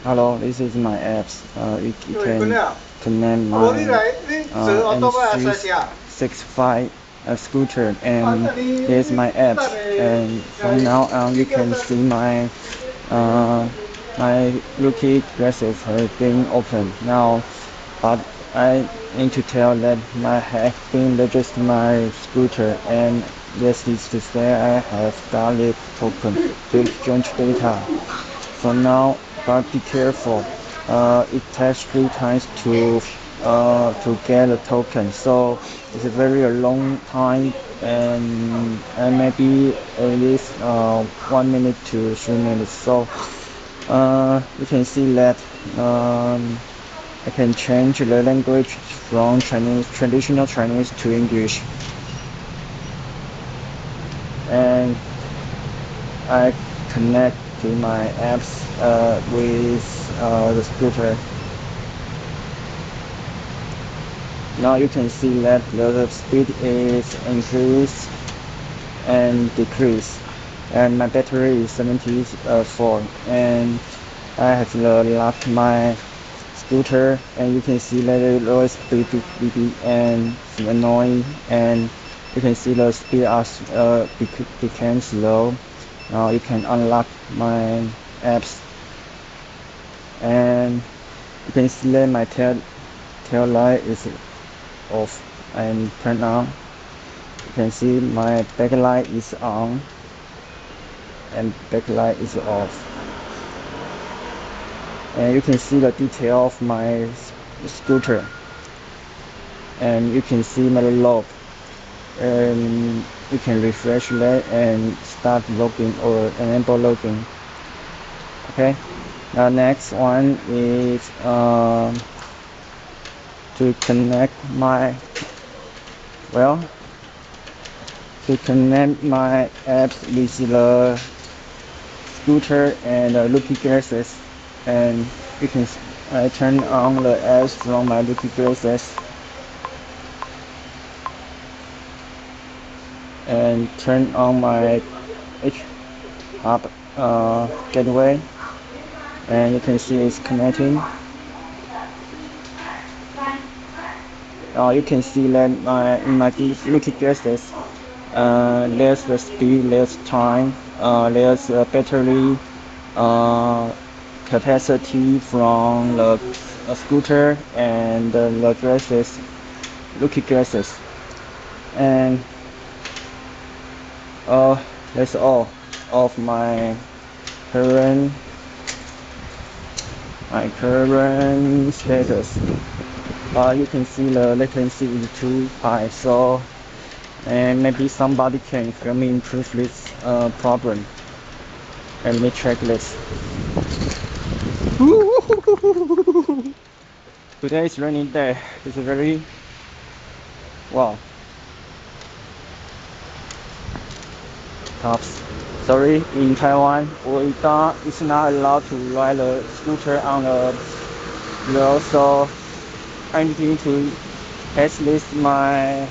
Hello, this is my apps. You can connect my M365 scooter, and here's my apps. And from now on, you can see my Rokid Glasses have been opened now, but I need to tell that I have been registered my scooter, and this is to say I have valid token to exchange data. So now, but be careful. It takes 3 times to get a token. So it's a very long time, and maybe at least 1 minute to 3 minutes. So you can see that I can change the language from traditional Chinese to English, and I connect to my apps with the scooter. Now you can see that the speed is increased and decreased, and my battery is 74, and I have locked my scooter, and you can see that it always beep and it's annoying, and you can see the speed became slow. Now you can unlock my apps, and you can see that my tail light is off and turned on. You can see my backlight is on and backlight is off, and you can see the detail of my scooter, and you can see my log, and you can refresh that and start logging or enable logging. Okay, the next one is to connect my apps with the scooter and Rokid Glasses, and you can turn on the apps from my Rokid Glasses and turn on my HUB gateway, and you can see it's connecting. You can see that in my Rokid Glasses, there's the speed, there's time, there's battery capacity from the scooter and the Rokid Glasses, and that's all of my current status. You can see the latency is too high, so and maybe somebody can help me improve this problem. Let me check this. Today is rainy day. It's very wow. Tops. Sorry, in Taiwan, it's not allowed to ride the scooter on the road, so I need to test list my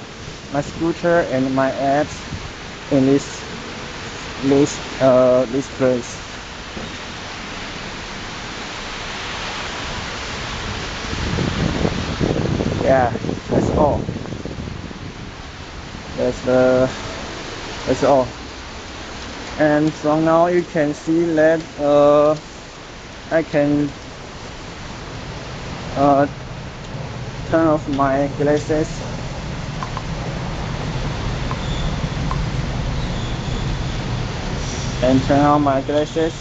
scooter and my apps in this place. Yeah, that's all. That's all. And from now you can see that I can turn off my glasses and turn on my glasses.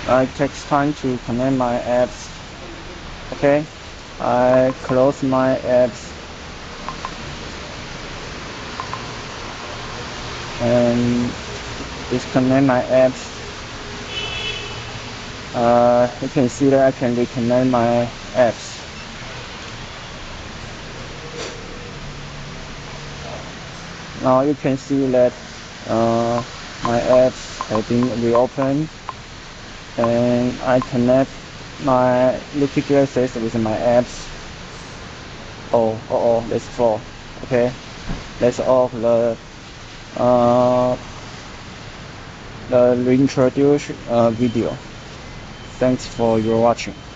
It takes time to connect my apps. Okay, I close my apps and disconnect my apps. You can see that I can reconnect my apps. Now you can see that my apps have been reopened, and I connect my Rokid Glasses with my apps. That's full. Okay, that's all of the the reintroduce video. Thanks for your watching.